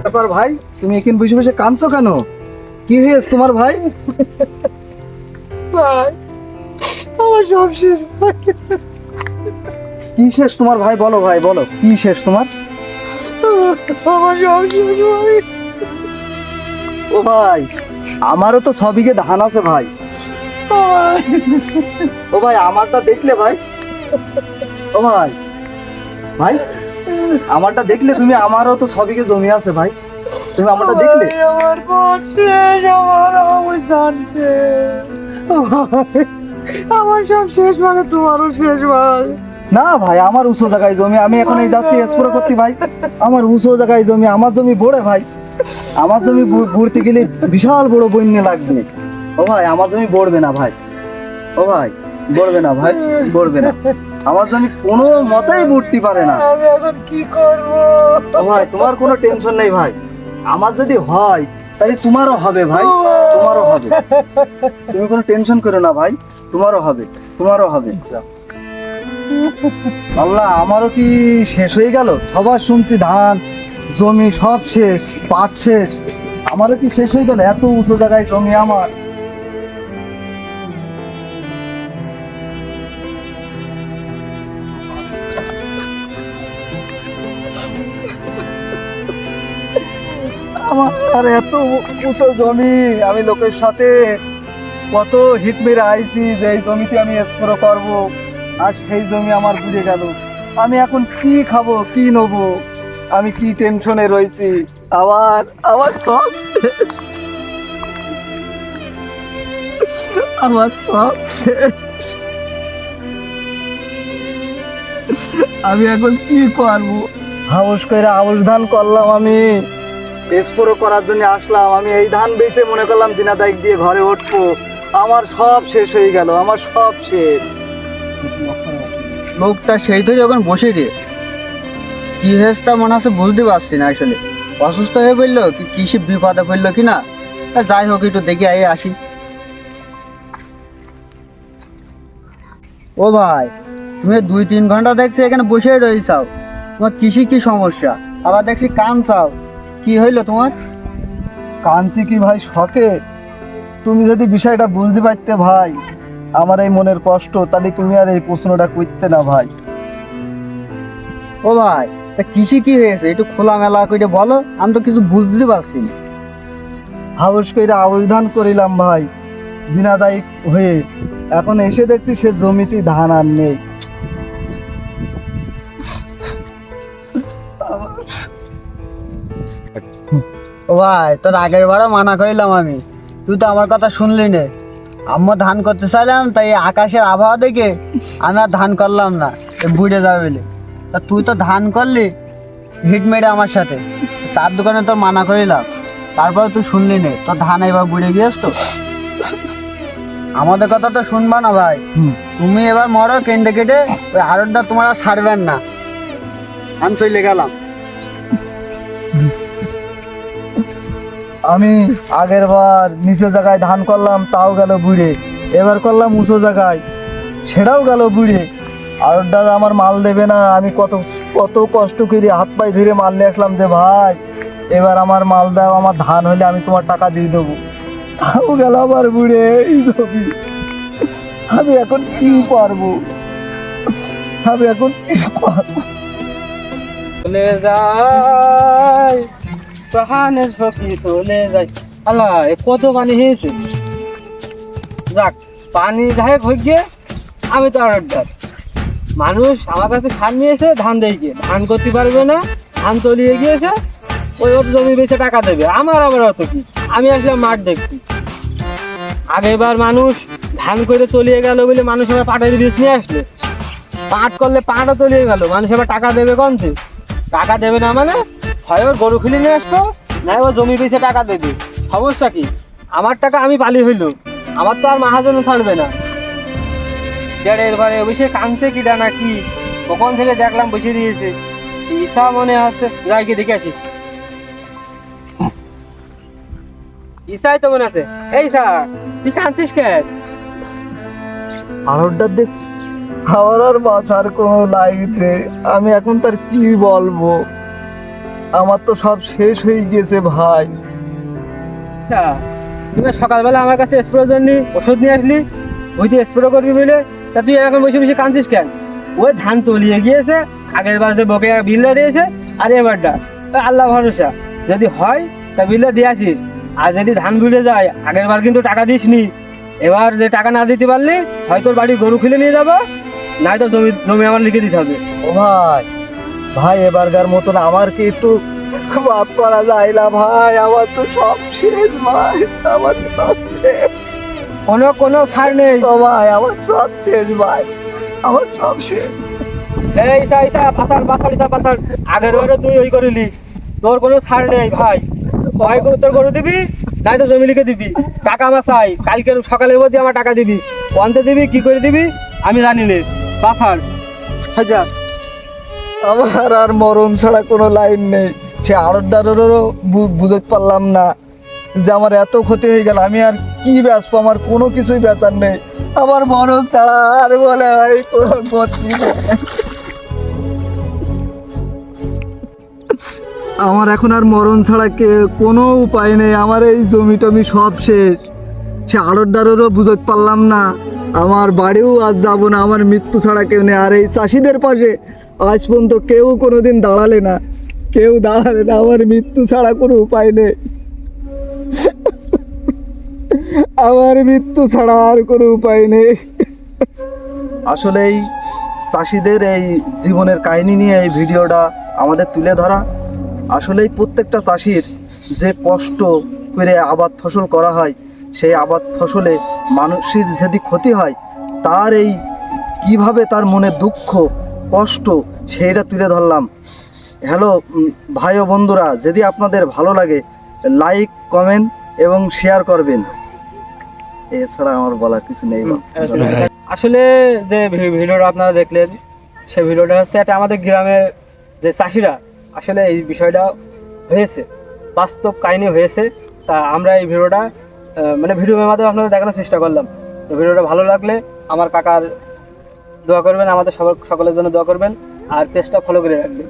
ব্যাপার ভাই, তুমি এখানে বসে বসে কাঁদছো কেন? কি হয়েছে তোমার ভাই? ভাই আমার সব শেষ ভাই। কি শেষ তোমার ভাই? বলো ভাই, বলো কি শেষ তোমার? আমার সব শেষ ভাই। ও ভাই, আমারও তো 6 বিঘে ধান আছে ভাই। ভাই, ও ভাই, আমারটা দেখলে ভাই? ও ভাই, ভাই আমারটা দেখলে তুমি? আমারও তো 6 বিঘে জমি আছে ভাই, তুমি আমারটা দেখলে? ভাই, আমার পথ শেষ, আমার অবস্থান শেষ। ভাই, আমার সব শেষ মানে তোমারও শেষ ভাই। না ভাই, আমার উঁচু জায়গায় জমি, আমি এখন এই যাচ্ছি স্প্রে করতে ভাই। আমার উঁচু জায়গায় জমি, আমার জমি বড়ে ভাই। আমার জমি ভরতে গেলে বিশাল বড় বন্যা লাগবে। ও ভাই, আমার জমি বড়বে না ভাই। ও ভাই, বড়বে না ভাই, বড়বে না। আমার জমি কোনো মতেই বুঝতে পারে না। আমি এখন কি করব? ও ভাই, তোমার কোনো টেনশন নেই ভাই। আমার যদি হয় তাহলে তোমারও হবে ভাই, তোমারও হবে। তুমি কোনো টেনশন করো না ভাই, তোমারও হবে, তোমারও হবে। আল্লাহ, আমারও কি শেষ হয়ে গেল? সবার শুনছি ধান জমি সব শেষ, পাট শেষ। আমারও কি শেষ হয়ে গেল? এত উঁচু জায়গায় জমি আমার। আমার এত উঁচু জমি, আমি লোকের সাথে কত হিট মেরে আইছি যে এই জমিতে আমি স্প্রে করব, আর সেই জমি আমার বুঝে গেল। আমি এখন কি খাবো, কি নেবো? আমি কি টেনশনে রয়েছি। আবার আবার সব আমার সব শেষ। আমি এখন কি করবো? হাউস করে আউশ ধান করলাম, আমি স্প্রে করার জন্য আসলাম। আমি এই ধান বেচে মনে করলাম দিনাদায়ক দিয়ে ঘরে উঠবো। আমার সব শেষ হয়ে গেল, আমার সব শেষ। লোকটা সেই তো যখন বসে রে, কি হয়েছে তা মনে হচ্ছে বুঝতে পারছি না। আসলে অসুস্থ হয়ে পড়লো কি কিসে বিপদে পড়লো কি না। যাই হোক, একটু দেখে আসি। ও ভাই, তুমি 2-3 ঘন্টা দেখছি এখানে বসে রয়েছাও, তোমার কিসে কি সমস্যা? আবার দেখছি কাঁদছাও, কি হইলো তোমার? কাঁদছি কি ভাই শখে? তুমি যদি বিষয়টা বুঝতে পারতে ভাই, আমার এই মনের কষ্ট, তাহলে তুমি আর এই প্রশ্নটা করতে না ভাই। ও ভাই, তা কিসে কি হয়েছে একটু খোলামেলা করে বলো, আমি তো কিছু বুঝতে পারছি না। হাউস করে আউশ ধান করিলাম ভাই দিনাদায়ক হয়ে, এখন এসে দেখছি সে জমিতে ধান আর নেই। ও ভাই, তোর আগের বারও মানা করিলাম আমি, তুই তো আমার কথা শুনলি নে। আম্মু ধান করতে চাইলাম, তাই আকাশের আবহাওয়া দেখে আমি আর ধান করলাম না, বুড়ে যাবে বলে। তা তুই তো ধান করলি হিট মেরে আমার সাথে, তার দোকানে তোর মানা করিলাম, তারপরে তুই শুনলি নে, তোর ধান এবার বুড়ে গিয়েছ তো। আমাদের কথা তো শুনবা না ভাই। তুমি এবার মরো কেন্দ্রে কেটে, ওই আড়তটা তোমার আর ছাড়বেন না। আমি চলে গেলাম। আমি আগের বার নিচে জায়গায় ধান করলাম, তাও গেল বুড়ে। এবার করলাম উঁচু জায়গায়, সেটাও গেল বুড়ে। আর দাদা আমার মাল দেবে না। আমি কত কত কষ্ট করে হাত পায়ে ধরে মাল নিয়ে আসলাম যে ভাই এবার আমার মাল দাও, আমার ধান হলে আমি তোমার টাকা দিয়ে দেবো। তাও গেল আবার বুড়ে। এই জমি আমি এখন কি পারবো? আমি এখন কি পারবো? চলে যায় প্রাণের সখী চলে যায়। আল্লাহ, এ কত পানি হয়েছে। যাক, পানি যাই হয়ে গিয়ে আমি তো অর্ডার। মানুষ আমার কাছে সার নিয়েছে, ধান দেখে ধান করতে পারবে না, ধান তলিয়ে গিয়েছে, ওই ওর জমি বেচে টাকা দেবে। আমার আবার অত কি, আমি আসলাম মাঠ দেখছি। আগেবার মানুষ ধান করে তলিয়ে গেল বলে মানুষ আবার পাটের বীজ নিয়ে আসলো, পাট করলে পাটও তলিয়ে গেল, মানুষ আবার টাকা দেবে কমছে। টাকা দেবে না মানে হয় ওর গরু খুলে নিয়ে আসবো, না ও জমি বেচে টাকা দেবে। সমস্যা কি? আমার টাকা আমি পালি হইলো, আমার তো আর মাহাজনও ছাড়বে না। এরবারে বসে কাঁদছে কি ডানা কি, কখন থেকে দেখলাম বসে দিয়েছে। ঈশা মনে হচ্ছে, যাই গিয়ে দেখে আসি। ঈশাই তো মনে আছে। এই ঈশা, তুই কাঁদছিস কেন? আরোডটা দেখছি আমার আর বাঁচার কোনো লাইট নেই। আমি এখন তার কি বলবো? আমার তো সব শেষ হয়ে গেছে ভাই। তা তুমি সকালবেলা আমার কাছে স্প্রের জন্য ওষুধ নিয়ে আসলি, ওই তুই স্প্রে করবি বলে, তা তুই এখন বসে বসে কাঁদছিস কেন? ওই ধান তলিয়ে গিয়েছে, আগের বার যে বকে বিলটা দিয়েছে, আর এবারটা আল্লাহ ভরসা, যদি হয় তা বিলটা দিয়ে আসিস। আর যদি ধান ভিড়ে যায়, আগের বার কিন্তু টাকা দিসনি, এবার যে টাকা না দিতে পারলি হয় তোর বাড়ি গরু খুলে নিয়ে যাবো, নাই তো জমি জমি আমার লিখে দিতে হবে। ও ভাই, ভাই এবারকার মতন আমার কি একটু মাফ করা যায় না ভাই? আমার তো সব শেষ ভাই, আমার সব শেষ। কোনো ছাড় নেই। ও ভাই আমার সব শেষ ভাই, আমার সব শেষ। এই ইসা ইসা পাসার পাসার ইসা পাসার, আগের বারে তুই ওই করিলি, তোর কোনো ছাড় নেই ভাই। হয় তোর গরু দিবি, নাই তো জমি লিখে দিবি। টাকা আমার চাই, কালকে সকালের মধ্যে আমার টাকা দিবি। কোনতে দিবি, কি করে দিবি আমি জানি নে। পাসার যা। আমার আর মরণ ছাড়া কোনো লাইন নেই। সে আড়তদারেরও বুঝতে পারলাম না যে আমার এত ক্ষতি হয়ে গেল, আমি আর কি বেচবো, আমার কোনো কিছুই বেচার নেই। আমার মরণ ছাড়া আর বলে ভাই কোনো গতি নেই। আমার এখন আর মরণ ছাড়া কোনো উপায় নেই। আমার এই জমি টমি সব শেষ। সে আড়তদারেরও বুঝতে পারলাম না, আমার বাড়িও আজ যাবো না, আমার মৃত্যু ছাড়া কেউ নেই। আর এই চাষিদের পাশে আজ পর্যন্ত কেউ কোনোদিন দাঁড়ালে না, কেউ দাঁড়ালে না। আমার মৃত্যু ছাড়া কোনো উপায় নেই, আমার মৃত্যু ছাড়া আর কোনো উপায় নেই। আসলে এই চাষিদের এই জীবনের কাহিনী নিয়ে এই ভিডিওটা আমাদের তুলে ধরা। আসলেই প্রত্যেকটা চাষির যে কষ্ট করে আবাদ ফসল করা হয়, সেই আবাদ ফসলে মানুষের যদি ক্ষতি হয়, তার এই কিভাবে তার মনে দুঃখ কষ্ট সেইটা তুলে ধরলাম। হ্যালো ভাই ও বন্ধুরা, যদি আপনাদের ভালো লাগে লাইক কমেন্ট এবং শেয়ার করবেন। এছাড়া আমার বলার কিছু নেই। আসলে যে ভিডিওটা আপনারা দেখলেন, সেই ভিডিওটা হচ্ছে একটা আমাদের গ্রামের যে চাষিরা, আসলে এই বিষয়টা হয়েছে, বাস্তব কাহিনী হয়েছে। তা আমরা এই ভিডিওটা মানে ভিডিওর মাধ্যমে আপনাদের দেখানোর চেষ্টা করলাম। তো ভিডিওটা ভালো লাগলে আমার কাকার দোয়া করবেন, আমাদের সকলের জন্য দোয়া করবেন, আর পেজটা ফলো করে রাখবেন।